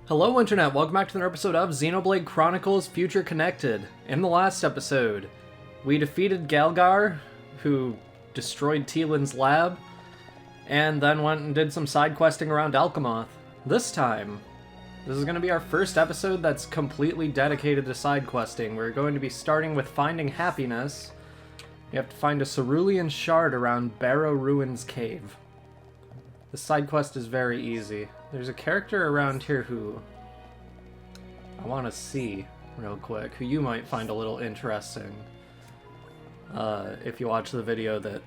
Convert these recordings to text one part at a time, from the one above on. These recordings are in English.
Hello Internet, welcome back to another episode of Xenoblade Chronicles Future Connected. In the last episode, we defeated Galgar, who destroyed Teelan's lab, and then went and did some side questing around Alchemoth. This time, this is going to be our first episode that's completely dedicated to side questing. We're going to be starting with finding happiness. You have to find a cerulean shard around Barrow Ruins Cave. The side quest is very easy. There's a character around here who I want to see real quick, who you might find a little interesting if you watch the video that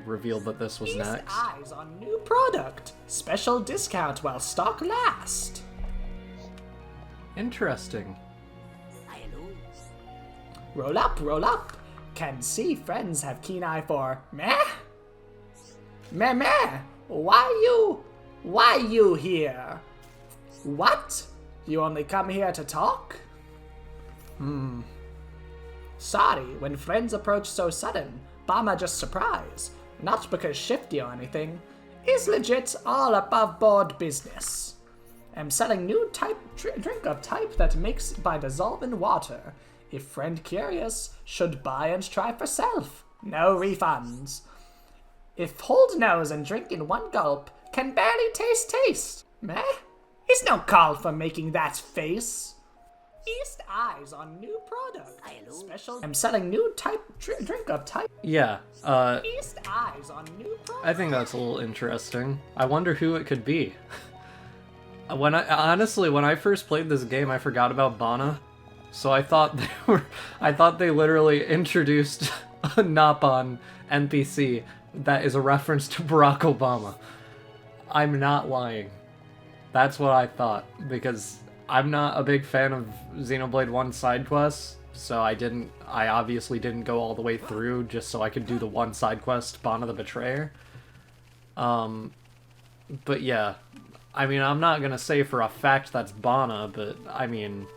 revealed that this was Feast next. eyes on new product. Special discount while stock lasts. Interesting. Roll up, roll up. Can see friends have keen eye for meh? Meh meh. Why you here? What? You only come here to talk? Sorry, when friends approach so sudden, Bama just surprise. Not because shifty or anything. Is legit all above board business. I'm selling new type drink of type that makes by dissolving water. If friend curious, should buy and try for self. No refunds. If hold nose and drink in one gulp, can barely taste. Meh? Is no call for making that face. Feast eyes on new product. Special. I'm selling new type drink of type. Yeah, Feast eyes on new product. I think that's a little interesting. I wonder who it could be. When I first played this game, I forgot about Bana. So I thought they literally introduced a Napon NPC that is a reference to Barack Obama. I'm not lying. That's what I thought, because I'm not a big fan of Xenoblade 1 side quests, so I obviously didn't go all the way through just so I could do the one side quest, Bana the Betrayer. But yeah, I mean, I'm not gonna say for a fact that's Bana, but I mean,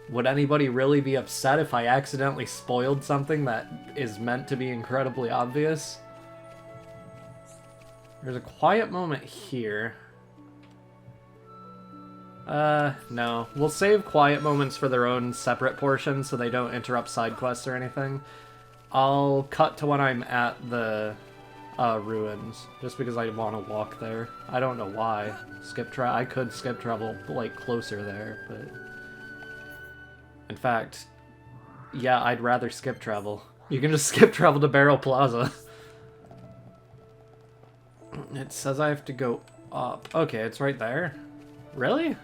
would anybody really be upset if I accidentally spoiled something that is meant to be incredibly obvious? There's a quiet moment here. No. We'll save quiet moments for their own separate portion so they don't interrupt side quests or anything. I'll cut to when I'm at the ruins, just because I want to walk there. I don't know why. I could skip travel, closer there, but... In fact, yeah, I'd rather skip travel. You can just skip travel to Barrow Plaza. It says I have to go up. Okay, it's right there. Really?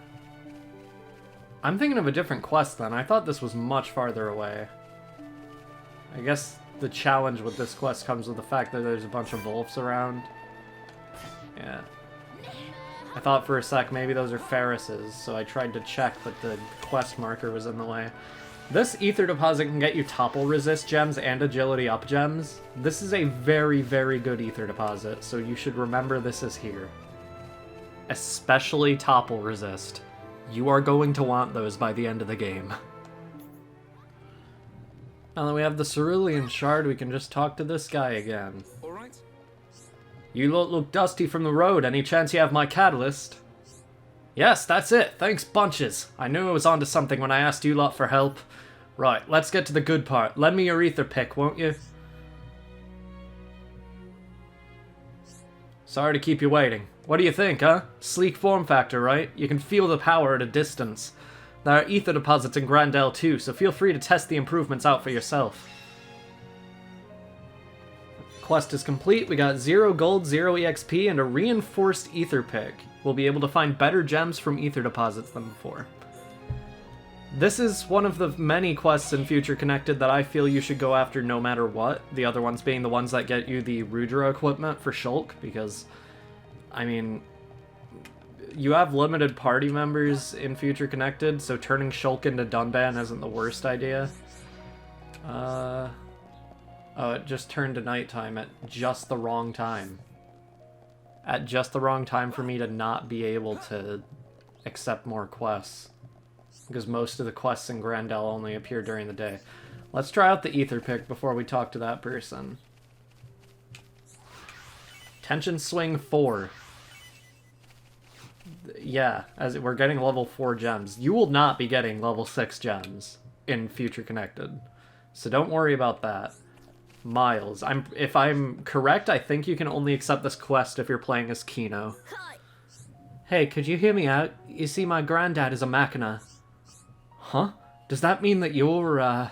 I'm thinking of a different quest then. I thought this was much farther away. I guess the challenge with this quest comes with the fact that there's a bunch of wolves around. Yeah. I thought for a sec maybe those are Ferris's, so I tried to check, but the quest marker was in the way. This ether deposit can get you topple resist gems and agility up gems. This is a very, very good ether deposit, so you should remember this is here. Especially topple resist. You are going to want those by the end of the game. Now that we have the cerulean shard, we can just talk to this guy again. Alright. You look dusty from the road. Any chance you have my catalyst? Yes, that's it. Thanks bunches. I knew I was onto something when I asked you lot for help. Right, let's get to the good part. Lend me your ether pick, won't you? Sorry to keep you waiting. What do you think, huh? Sleek form factor, right? You can feel the power at a distance. There are ether deposits in Grandel too, so feel free to test the improvements out for yourself. Quest is complete. We got 0 gold, 0 EXP, and a reinforced ether pick. We'll be able to find better gems from ether deposits than before. This is one of the many quests in Future Connected that I feel you should go after no matter what. The other ones being the ones that get you the Rudra equipment for Shulk, because, I mean, you have limited party members in Future Connected, so turning Shulk into Dunban isn't the worst idea. Oh, it just turned to nighttime at just the wrong time. At just the wrong time for me to not be able to accept more quests. Because most of the quests in Grandel only appear during the day. Let's try out the ether pick before we talk to that person. Tension swing 4. Yeah, as we're getting level 4 gems. You will not be getting level 6 gems in Future Connected. So don't worry about that. Miles. If I'm correct, I think you can only accept this quest if you're playing as Kino. Hey, could you hear me out? You see, my granddad is a machina. Huh? Does that mean that you're,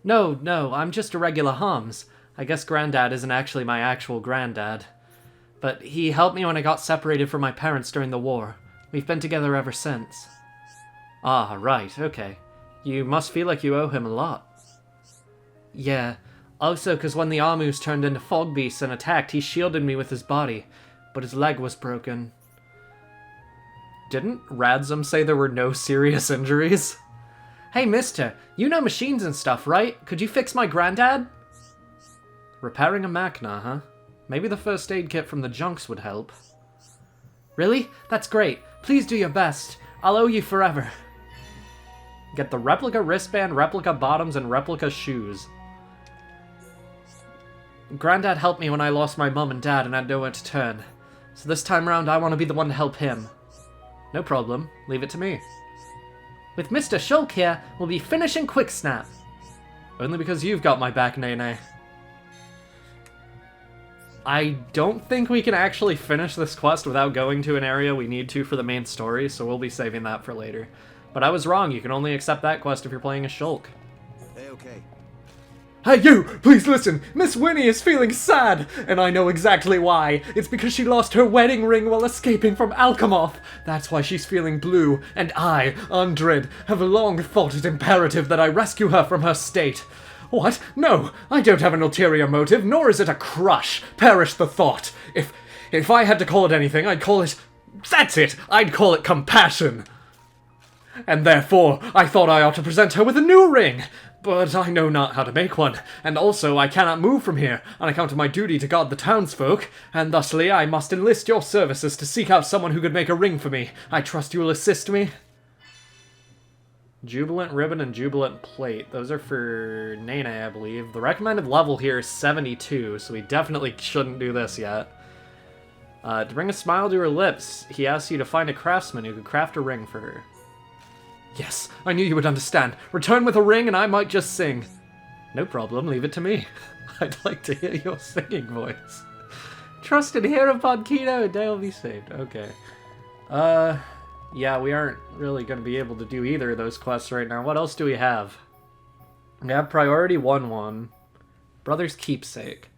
No, I'm just a regular Hums. I guess granddad isn't actually my actual granddad. But he helped me when I got separated from my parents during the war. We've been together ever since. Ah, right, okay. You must feel like you owe him a lot. Yeah. Also, because when the Amus turned into fog beasts and attacked, he shielded me with his body. But his leg was broken. Didn't Radzum say there were no serious injuries? Hey, mister, you know machines and stuff, right? Could you fix my granddad? Repairing a machina, huh? Maybe the first aid kit from the junks would help. Really? That's great. Please do your best. I'll owe you forever. Get the replica wristband, replica bottoms, and replica shoes. Granddad helped me when I lost my mum and dad and had nowhere to turn. So this time around, I want to be the one to help him. No problem. Leave it to me. With Mr. Shulk here, we'll be finishing Quick Snap. Only because you've got my back, Nene. I don't think we can actually finish this quest without going to an area we need to for the main story, so we'll be saving that for later. But I was wrong, you can only accept that quest if you're playing as Shulk. Okay. Hey you! Please listen! Miss Winnie is feeling sad! And I know exactly why. It's because she lost her wedding ring while escaping from Alchemoth. That's why she's feeling blue. And I, Undred, have long thought it imperative that I rescue her from her state. What? No, I don't have an ulterior motive, nor is it a crush. Perish the thought. If I had to call it anything, I'd call it... That's it! I'd call it compassion! And therefore, I thought I ought to present her with a new ring! But I know not how to make one, and also I cannot move from here, on account of my duty to guard the townsfolk, and thusly I must enlist your services to seek out someone who could make a ring for me. I trust you will assist me? Jubilant Ribbon and Jubilant Plate. Those are for Nene, I believe. The recommended level here is 72, so we definitely shouldn't do this yet. To bring a smile to her lips, he asks you to find a craftsman who could craft a ring for her. Yes, I knew you would understand. Return with a ring and I might just sing. No problem, leave it to me. I'd like to hear your singing voice. Trust and hear upon Kino and they will be saved. Okay. Yeah, we aren't really going to be able to do either of those quests right now. What else do we have? We have Priority 1-1. Brother's Keepsake.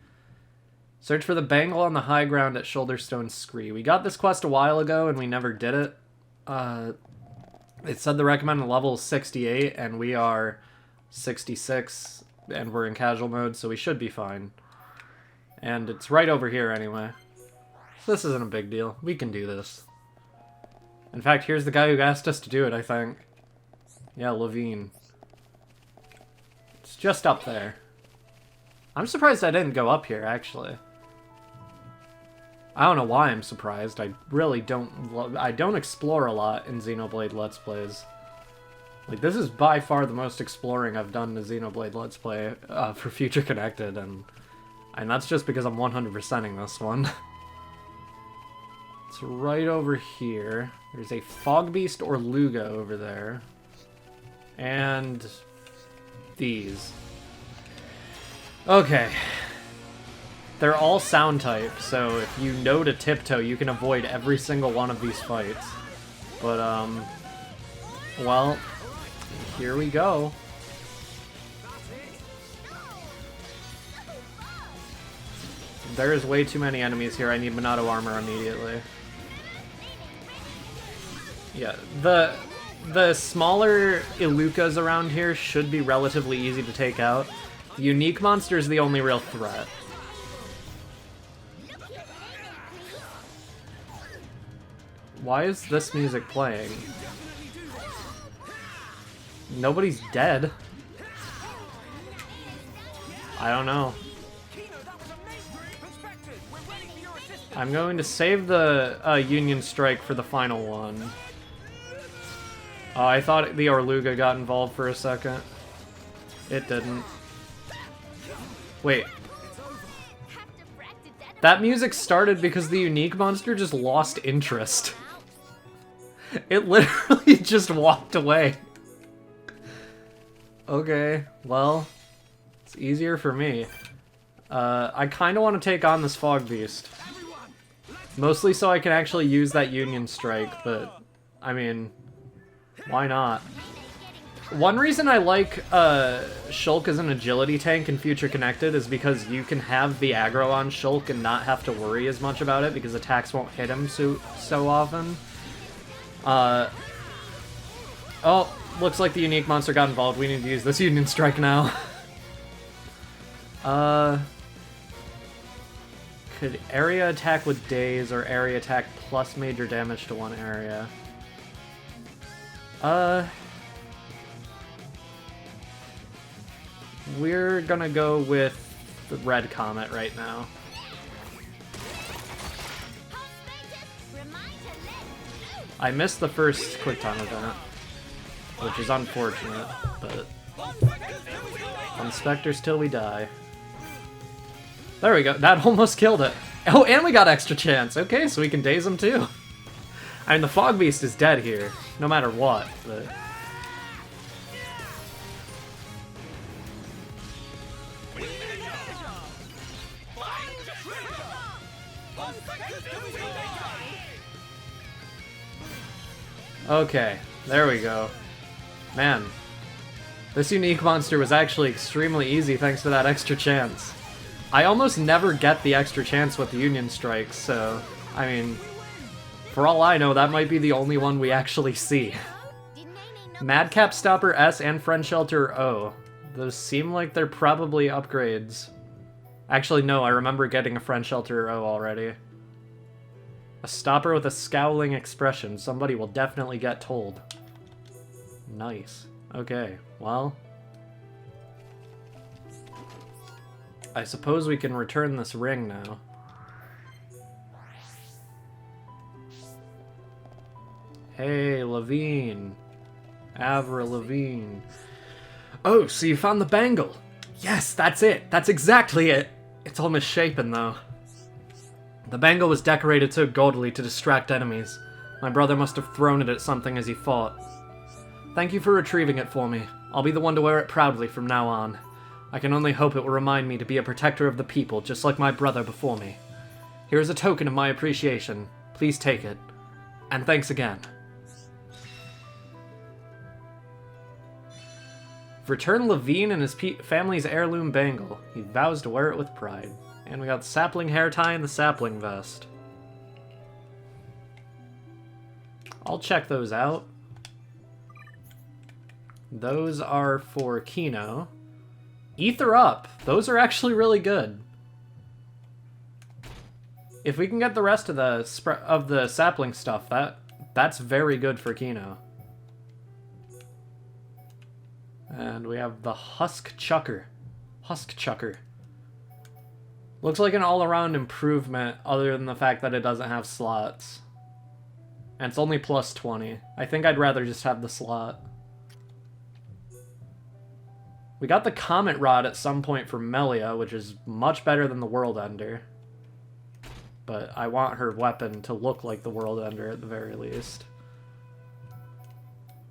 Search for the bangle on the high ground at Shoulderstone Scree. We got this quest a while ago and we never did it. It said the recommended level is 68, and we are 66, and we're in casual mode, so we should be fine. And it's right over here anyway. So this isn't a big deal. We can do this. In fact, here's the guy who asked us to do it, I think. Yeah, Levine. It's just up there. I'm surprised I didn't go up here, actually. I don't know why I'm surprised. I really I don't explore a lot in Xenoblade Let's Plays. Like, this is by far the most exploring I've done in a Xenoblade Let's Play for Future Connected, and that's just because I'm 100%ing this one. It's right over here. There's a Fog Beast or Luga over there. And these. Okay. They're all sound type, so if you know to tiptoe, you can avoid every single one of these fights. But, well, here we go. There is way too many enemies here. I need Minato armor immediately. Yeah, the smaller Ilukas around here should be relatively easy to take out. The unique monster is the only real threat. Why is this music playing? Nobody's dead. I don't know. I'm going to save the Union Strike for the final one. I thought the Orluga got involved for a second. It didn't. Wait. That music started because the unique monster just lost interest. It literally just walked away. Okay, well, it's easier for me. I kind of want to take on this Fog Beast. Mostly so I can actually use that Union Strike, but, I mean, why not? One reason I like Shulk as an agility tank in Future Connected is because you can have the aggro on Shulk and not have to worry as much about it because attacks won't hit him so often. Oh, looks like the unique monster got involved. We need to use this Union Strike now. Could area attack with daze or area attack plus major damage to one area? We're gonna go with the Red Comet right now. I missed the first Quick Time event, which is unfortunate, but on Spectres till we die. There we go. That almost killed it. Oh, and we got extra chance. Okay, so we can daze him too. I mean, the Fog Beast is dead here, no matter what, but... Okay, there we go. Man, this unique monster was actually extremely easy thanks to that extra chance. I almost never get the extra chance with the Union Strikes, so, I mean, for all I know, that might be the only one we actually see. Madcap Stopper S and Friend Shelter O. Those seem like they're probably upgrades. Actually, no, I remember getting a Friend Shelter O already. A stopper with a scowling expression. Somebody will definitely get told. Nice. Okay, well... I suppose we can return this ring now. Hey, Levine. Avril Levine. Oh, so you found the bangle. Yes, that's it. That's exactly it. It's all misshapen, though. The bangle was decorated so gaudily to distract enemies. My brother must have thrown it at something as he fought. Thank you for retrieving it for me. I'll be the one to wear it proudly from now on. I can only hope it will remind me to be a protector of the people, just like my brother before me. Here is a token of my appreciation. Please take it. And thanks again. Return Levine and his family's heirloom bangle. He vows to wear it with pride. And we got the sapling hair tie and the sapling vest. I'll check those out. Those are for Kino. Ether Up. Those are actually really good. If we can get the rest of the sapling stuff, that's very good for Kino. And we have the Husk Chucker. Husk Chucker. Looks like an all-around improvement, other than the fact that it doesn't have slots. And it's only plus 20. I think I'd rather just have the slot. We got the Comet Rod at some point for Melia, which is much better than the World Ender. But I want her weapon to look like the World Ender at the very least.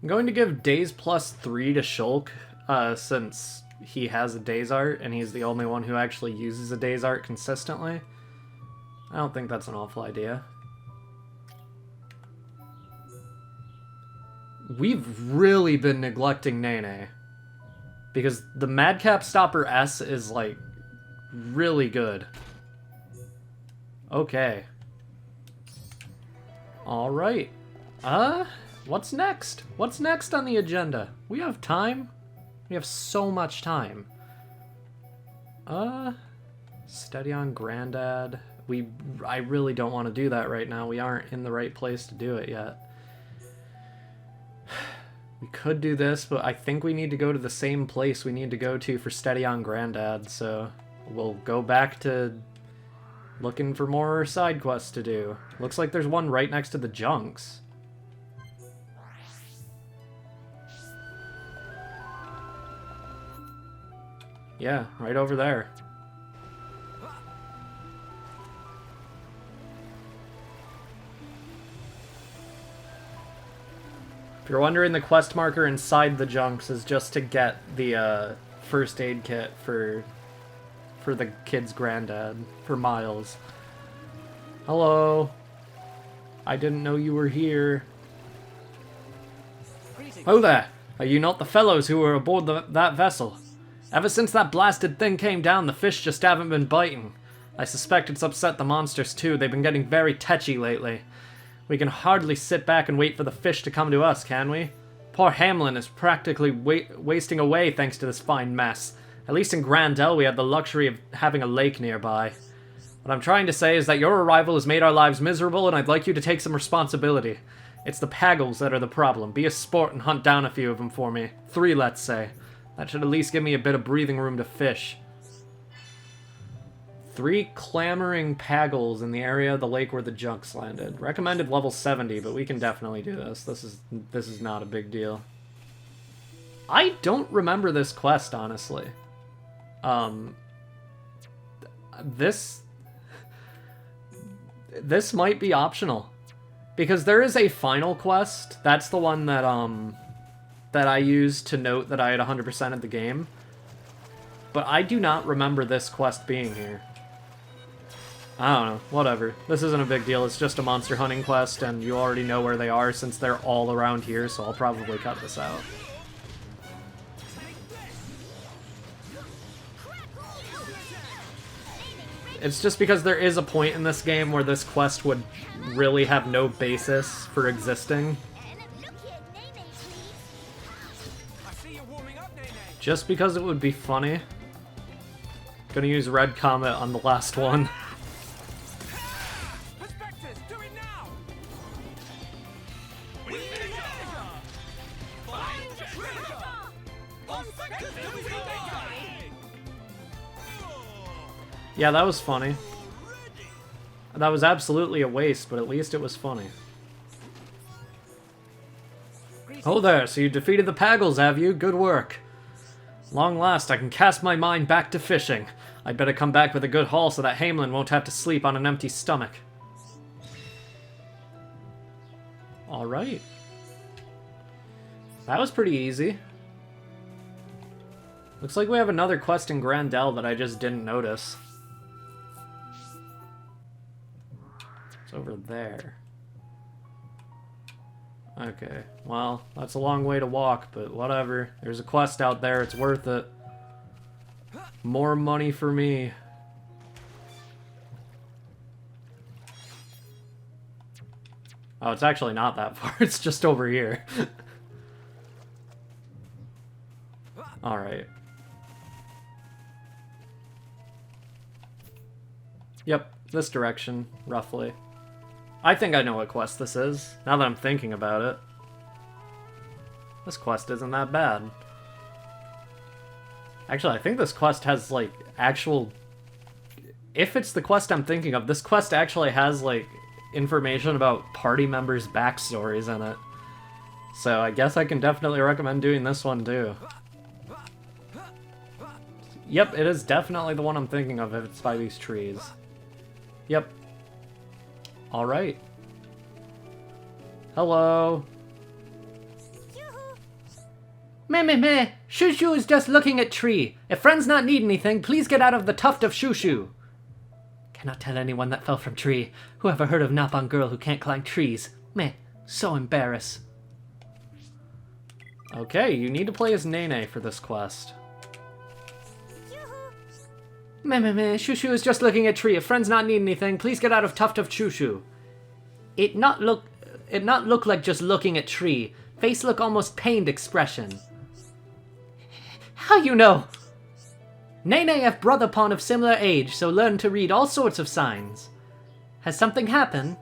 I'm going to give Daze plus 3 to Shulk, since he has a Daze Art, and he's the only one who actually uses a Daze Art consistently. I don't think that's an awful idea. We've really been neglecting Nene. Because the Madcap Stopper S is, like, really good. Okay. Alright. What's next? What's next on the agenda? We have time. We have so much time. Study on Grandad. I really don't want to do that right now. We aren't in the right place to do it yet. We could do this, but I think we need to go to the same place we need to go to for Steady on Grandad, so we'll go back to looking for more side quests to do. Looks like there's one right next to the junks. Yeah, right over there. If you're wondering, the quest marker inside the junks is just to get the first aid kit for the kid's granddad, for Miles. Hello. I didn't know you were here. Oh there! Are you not the fellows who were aboard that vessel? Ever since that blasted thing came down, the fish just haven't been biting. I suspect it's upset the monsters too. They've been getting very tetchy lately. We can hardly sit back and wait for the fish to come to us, can we? Poor Hamlin is practically wasting away thanks to this fine mess. At least in Grandel we had the luxury of having a lake nearby. What I'm trying to say is that your arrival has made our lives miserable, and I'd like you to take some responsibility. It's the Paggles that are the problem. Be a sport and hunt down a few of them for me. 3, let's say. That should at least give me a bit of breathing room to fish. 3 clamoring Paggles in the area of the lake where the junks landed. Recommended level 70, but we can definitely do this. This is not a big deal. I don't remember this quest, honestly. This might be optional. Because there is a final quest. That's the one that I used to note that I had 100%ed the game. But I do not remember this quest being here. I don't know, whatever. This isn't a big deal, it's just a monster hunting quest, and you already know where they are since they're all around here, so I'll probably cut this out. It's just because there is a point in this game where this quest would really have no basis for existing. Just because it would be funny. Gonna use Red Comet on the last one. Yeah, that was funny. That was absolutely a waste, but at least it was funny. Oh there, so you defeated the Paggles, have you? Good work. Long last, I can cast my mind back to fishing. I'd better come back with a good haul so that Hamlin won't have to sleep on an empty stomach. Alright. That was pretty easy. Looks like we have another quest in Grandel that I just didn't notice. It's over there. Okay, well, that's a long way to walk, but whatever. There's a quest out there, it's worth it. More money for me. Oh, it's actually not that far, it's just over here. Alright. Yep, this direction, roughly. I think I know what quest this is, now that I'm thinking about it. This quest isn't that bad. Actually, I think this quest has, like, actual... If it's the quest I'm thinking of, this quest actually has, like, information about party members' backstories in it. So I guess I can definitely recommend doing this one, too. Yep, it is definitely the one I'm thinking of if it's by these trees. Yep. Alright. Hello. Meh meh meh. Shoo-shoo is just looking at tree. If friends not need anything, please get out of the tuft of shoo-shoo. Cannot tell anyone that fell from tree. Who ever heard of Nopon girl who can't climb trees? Meh. So embarrassed. Okay, you need to play as Nene for this quest. Meh meh meh, Shoo-shoo is just looking at tree. If friends not need anything, please get out of tuft of shoo-shoo. It not look like just looking at tree. Face look almost pained expression. How you know? Nene have brother pawn of similar age, so learn to read all sorts of signs. Has something happened?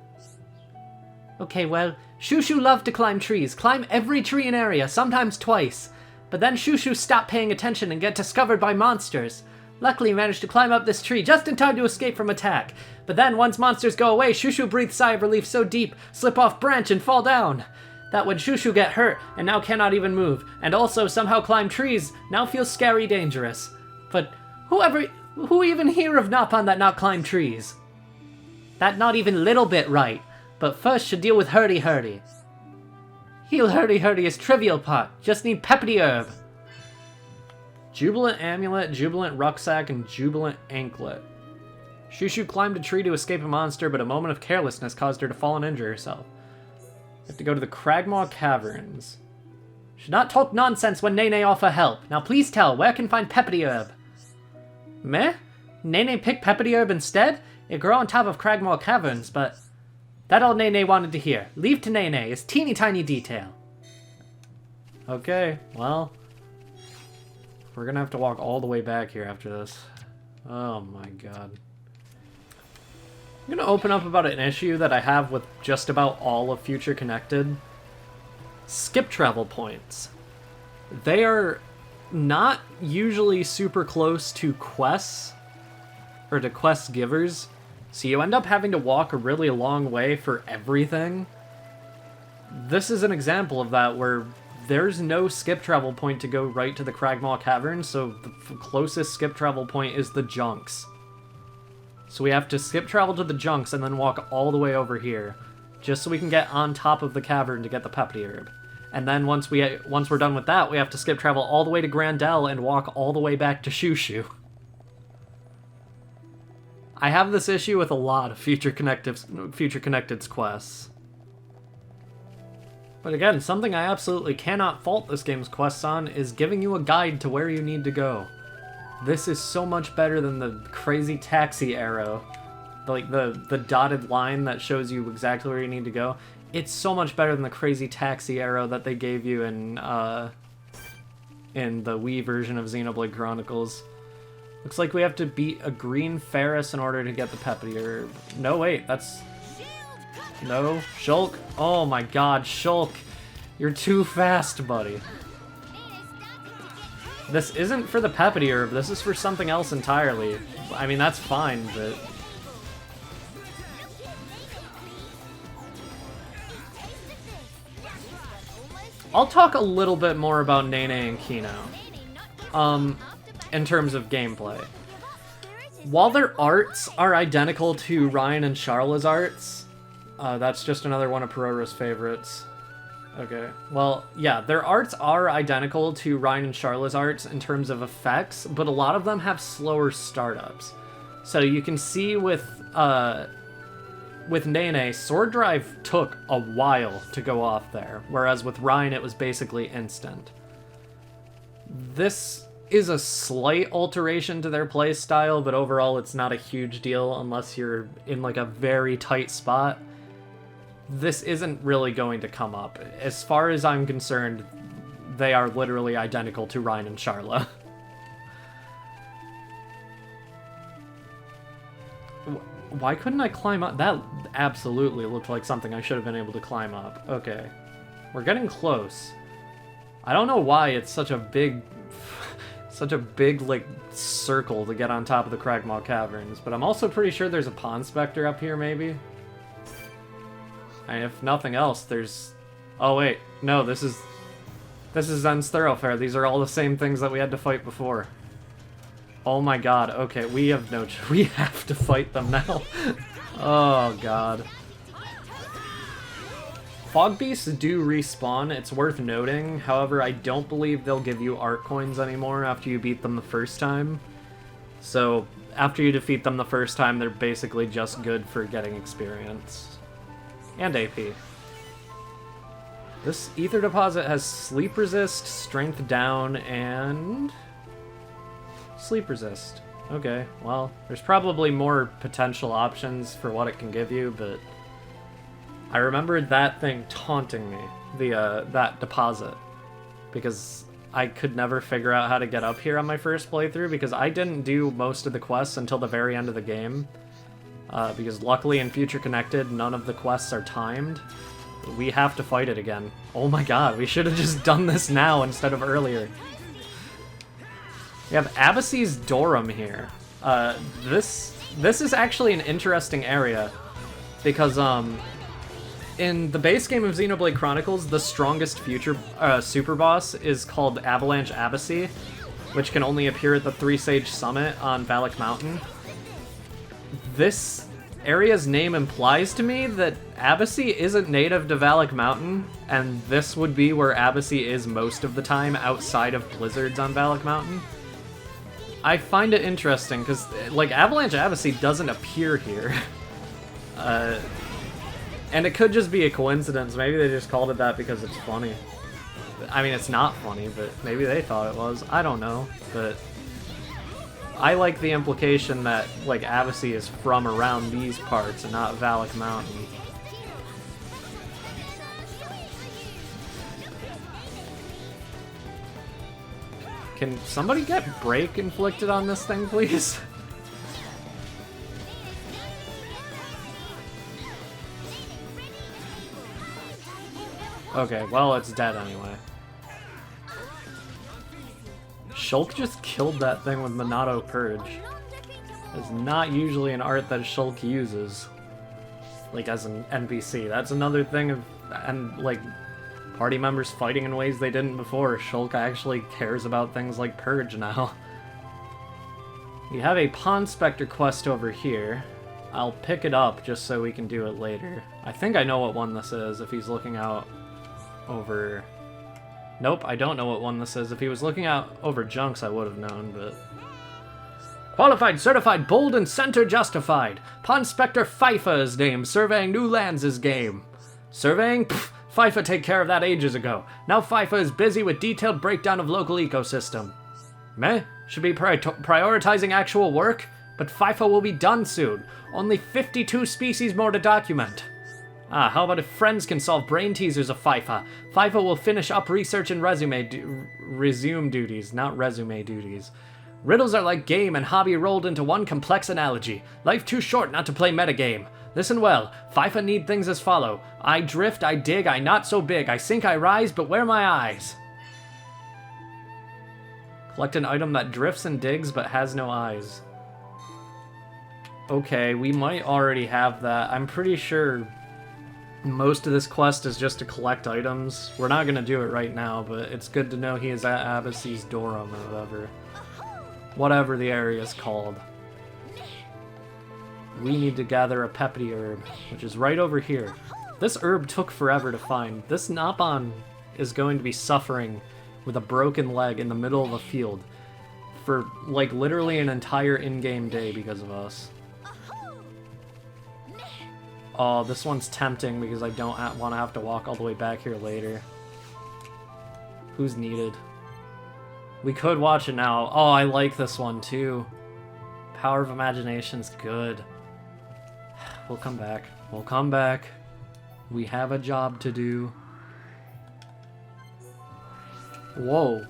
Okay, well, Shoo-shoo love to climb trees. Climb every tree in area, sometimes twice. But then Shoo-shoo stop paying attention and get discovered by monsters. Luckily managed to climb up this tree just in time to escape from attack. But then once monsters go away, Shoo-shoo breathes sigh of relief so deep, slip off branch and fall down. That when Shoo-shoo get hurt and now cannot even move, and also somehow climb trees, now feels scary dangerous. But who even hear of Nopon that not climb trees? That not even little bit right, but first should deal with hurdy-hurdy. Heal hurdy is trivial part. Just need peppity herb. Jubilant amulet, jubilant rucksack, and jubilant anklet. Shushu climbed a tree to escape a monster, but a moment of carelessness caused her to fall and injure herself. You have to go to the Cragmaw Caverns. Should not talk nonsense when Nene offer help. Now please tell, where can find peppity herb? Meh? Nene pick peppity herb instead? It grow on top of Cragmaw Caverns, but... That all Nene wanted to hear. Leave to Nene is teeny tiny detail. Okay, well... We're gonna have to walk all the way back here after this. Oh my god. I'm gonna open up about an issue that I have with just about all of Future Connected. Skip travel points. They are not usually super close to quests, or to quest givers, so you end up having to walk a really long way for everything. This is an example of that, where there's no skip travel point to go right to the Cragmaw Caverns, so the closest skip travel point is the Junks. So we have to skip travel to the Junks and then walk all the way over here, just so we can get on top of the cavern to get the peppity herb. And then once we're done with that, we have to skip travel all the way to Grandel and walk all the way back to Shushu. I have this issue with a lot of Future Connected's quests. But again, something I absolutely cannot fault this game's quests on is giving you a guide to where you need to go. This is so much better than the crazy taxi arrow. Like, the dotted line that shows you exactly where you need to go. It's so much better than the crazy taxi arrow that they gave you in the Wii version of Xenoblade Chronicles. Looks like we have to beat a green Ferris in order to get the peppity herb. No, wait, that's... No, Shulk. Oh my god, Shulk. You're too fast, buddy. This isn't for the peppity herb, this is for something else entirely. I mean, that's fine, but... I'll talk a little bit more about Nene and Kino. In terms of gameplay. While their arts are identical to Ryan and Charla's arts, that's just another one of Peroro's favorites. Okay, well, yeah, their arts are identical to Ryan and Charla's arts in terms of effects, but a lot of them have slower startups. So you can see with Nene, Sword Drive took a while to go off there, whereas with Ryan it was basically instant. This is a slight alteration to their playstyle, but overall it's not a huge deal unless you're in like a very tight spot. This isn't really going to come up. As far as I'm concerned, they are literally identical to Ryan and Charla. Why couldn't I climb up? That absolutely looked like something I should have been able to climb up. Okay. We're getting close. I don't know why it's such a big, like, circle to get on top of the Cragmaw Caverns, but I'm also pretty sure there's a Pond Spectre up here, maybe? And if nothing else, there's... Oh, wait. No, this is Zen's Thoroughfare. These are all the same things that we had to fight before. Oh my god. Okay, we have no... We have to fight them now. Oh, god. Fog Beasts do respawn, it's worth noting. However, I don't believe they'll give you art coins anymore after you beat them the first time. So, after you defeat them the first time, they're basically just good for getting experience. And AP. This ether deposit has sleep resist, strength down, and... sleep resist. Okay, well, there's probably more potential options for what it can give you, but... I remembered that thing taunting me, that deposit, because I could never figure out how to get up here on my first playthrough, because I didn't do most of the quests until the very end of the game, because luckily in Future Connected, none of the quests are timed. We have to fight it again. Oh my god, we should have just done this now instead of earlier. We have Abysse's Dorum here. This is actually an interesting area, because, in the base game of Xenoblade Chronicles, the strongest super boss is called Avalanche Abyssy, which can only appear at the Three Sage Summit on Valak Mountain. This area's name implies to me that Abacy isn't native to Valak Mountain, and this would be where Abacy is most of the time outside of blizzards on Valak Mountain. I find it interesting, because, like, Avalanche Abacy doesn't appear here. And it could just be a coincidence. Maybe they just called it that because it's funny. I mean, it's not funny, but maybe they thought it was. I don't know, but I like the implication that, like, Abacy is from around these parts and not Valak Mountain. Can somebody get break inflicted on this thing, please? Okay, well, it's dead anyway. Shulk just killed that thing with Minato Purge. It's not usually an art that Shulk uses. Like, as an NPC. That's another thing of, and, like, party members fighting in ways they didn't before. Shulk actually cares about things like Purge now. We have a Pond Spectre quest over here. I'll pick it up just so we can do it later. I think I know what one this is if he's looking out over... Nope, I don't know what one this is. If he was looking out over junks, I would have known, but... Qualified, certified, bold, and center justified. Pond Spectre FIFA is named. Surveying new lands is game. Surveying? Pfft, FIFA take care of that ages ago. Now FIFA is busy with detailed breakdown of local ecosystem. Meh? Should be prioritizing actual work? But FIFA will be done soon. Only 52 species more to document. Ah, how about if friends can solve brain teasers of FIFA? FIFA will finish up research and resume duties, not resume duties. Riddles are like game and hobby rolled into one complex analogy. Life too short not to play metagame. Listen well, FIFA need things as follow. I drift, I dig, I not so big. I sink, I rise, but where my eyes? Collect an item that drifts and digs but has no eyes. Okay, we might already have that. I'm pretty sure most of this quest is just to collect items. We're not gonna do it right now, but it's good to know he is at Abacy's Dorum or whatever. Whatever the area is called. We need to gather a Pepity herb, which is right over here. This herb took forever to find. This Napon is going to be suffering with a broken leg in the middle of a field for, like, literally an entire in-game day because of us. Oh, this one's tempting because I don't want to have to walk all the way back here later. Who's needed? We could watch it now. Oh, I like this one too. Power of Imagination's good. We'll come back. We'll come back. We have a job to do. Whoa.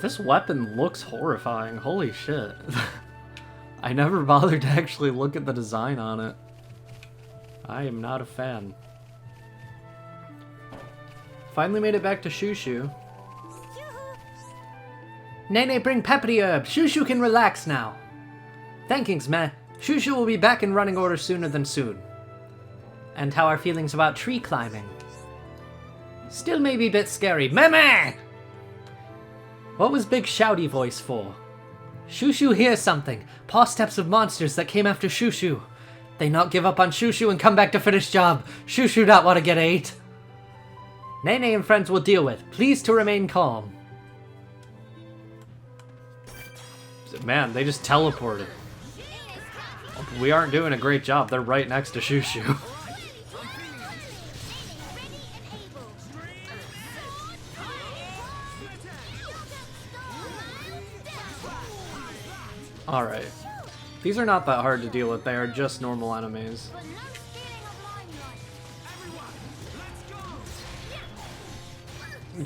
This weapon looks horrifying. Holy shit. I never bothered to actually look at the design on it. I am not a fan. Finally made it back to Shushu. Nene, bring Pepity herb. Shushu can relax now. Thankings, meh. Shushu will be back in running order sooner than soon. And how are feelings about tree climbing? Still maybe a bit scary. Meh! What was Big Shouty Voice for? Shushu hears something. Paw steps of monsters that came after Shushu. They not give up on Shushu and come back to finish job. Shushu not want to get ate. Nene and friends will deal with. Please to remain calm. Man, they just teleported. We aren't doing a great job. They're right next to Shushu. Alright. These are not that hard to deal with, they are just normal enemies.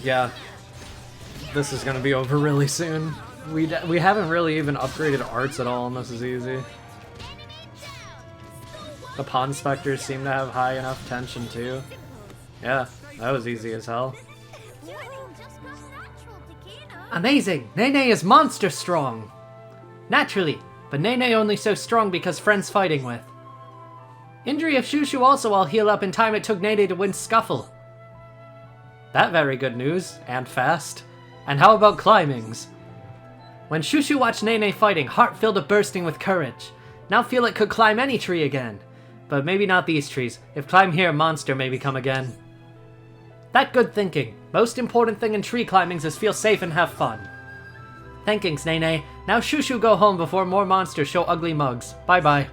Yeah. This is gonna be over really soon. We haven't really even upgraded arts at all, and this is easy. The Pond Spectres seem to have high enough tension too. Yeah, that was easy as hell. Amazing! Nene is monster strong! Naturally, but Nene only so strong because friends fighting with. Injury of Shushu also all heal up in time it took Nene to win Scuffle. That very good news, and fast. And how about climbings? When Shushu watched Nene fighting, heart filled to bursting with courage. Now feel it could climb any tree again. But maybe not these trees. If climb here, monster may become again. That good thinking. Most important thing in tree climbings is feel safe and have fun. Thankings, Nene. Now shoo go home before more monsters show ugly mugs. Bye-bye.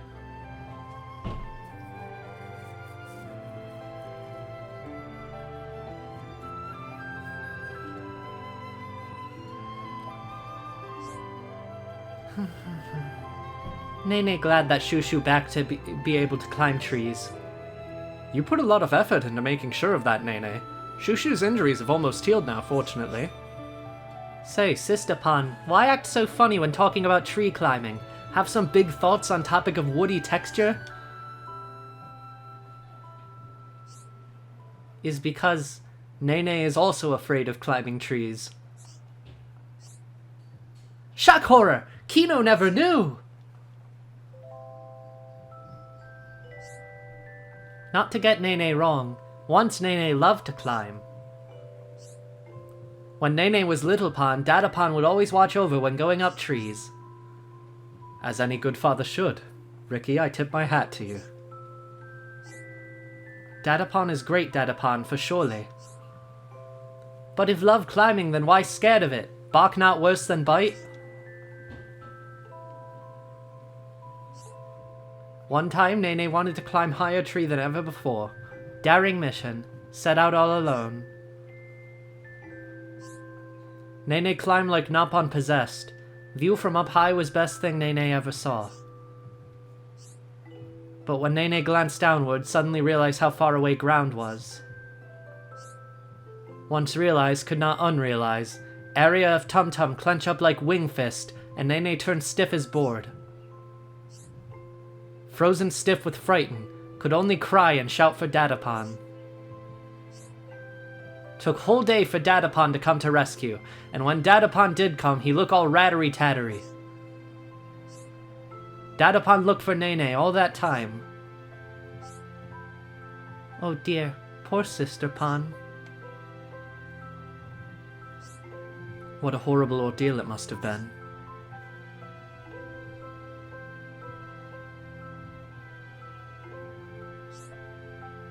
Nene glad that Shoo back to be able to climb trees. You put a lot of effort into making sure of that, Nene. Shoo's injuries have almost healed now, fortunately. Say, Sister Pan, why act so funny when talking about tree climbing? Have some big thoughts on topic of woody texture? Is because Nene is also afraid of climbing trees. Shock horror! Kino never knew! Not to get Nene wrong, once Nene loved to climb. When Nene was little Pan, Dada Pan would always watch over when going up trees. As any good father should. Ricky, I tip my hat to you. Dada Pan is great, Dada Pan, for surely. But if love climbing, then why scared of it? Bark not worse than bite? One time, Nene wanted to climb higher tree than ever before. Daring mission. Set out all alone. Nene climbed like Napon possessed. View from up high was best thing Nene ever saw. But when Nene glanced downward, suddenly realized how far away ground was. Once realized, could not unrealize. Area of Tum Tum clench up like wing fist, and Nene turned stiff as board. Frozen stiff with frighten, could only cry and shout for Dada Pan. Took whole day for Dada Pan to come to rescue, and when Dada Pan did come, he look all rattery-tattery. Dada Pan looked for Nene all that time. Oh dear, poor Sister Pan. What a horrible ordeal it must have been.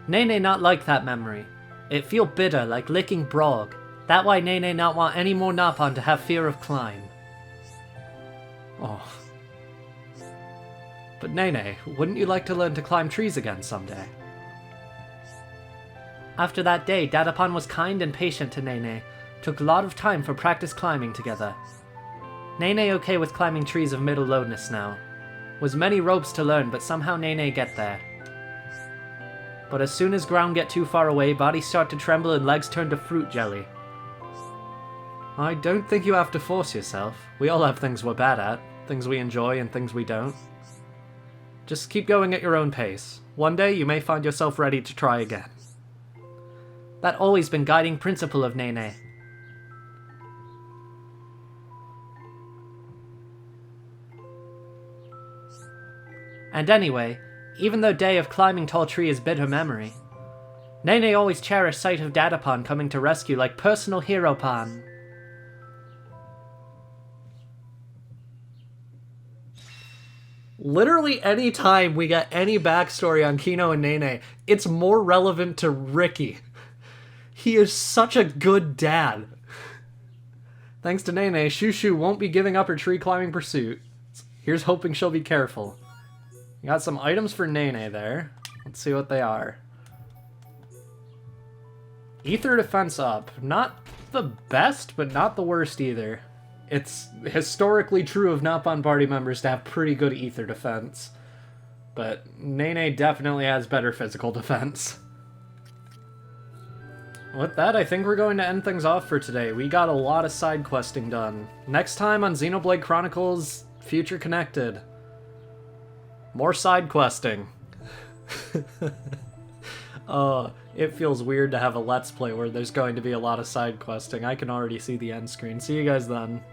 Nene not like that memory. It feel bitter, like licking brog. That why Nene not want any more Napon to have fear of climb. Oh. But Nene, wouldn't you like to learn to climb trees again someday? After that day, Dada Pan was kind and patient to Nene. Took a lot of time for practice climbing together. Nene okay with climbing trees of middle lowness now. Was many ropes to learn, but somehow Nene get there. But as soon as ground get too far away, body start to tremble and legs turn to fruit jelly. I don't think you have to force yourself. We all have things we're bad at, things we enjoy and things we don't. Just keep going at your own pace. One day you may find yourself ready to try again. That always been guiding principle of Nene. And anyway, even though day of climbing tall tree is bitter memory, Nene always cherished sight of Dada Pan coming to rescue like personal hero Pan. Literally any time we get any backstory on Kino and Nene, it's more relevant to Ricky. He is such a good dad. Thanks to Nene, Shoo won't be giving up her tree climbing pursuit. Here's hoping she'll be careful. Got some items for Nene there. Let's see what they are. Ether defense up. Not the best, but not the worst either. It's historically true of Napon party members to have pretty good ether defense. But Nene definitely has better physical defense. With that, I think we're going to end things off for today. We got a lot of side questing done. Next time on Xenoblade Chronicles Future Connected. More side questing. It feels weird to have a Let's Play where there's going to be a lot of side questing. I can already see the end screen. See you guys then.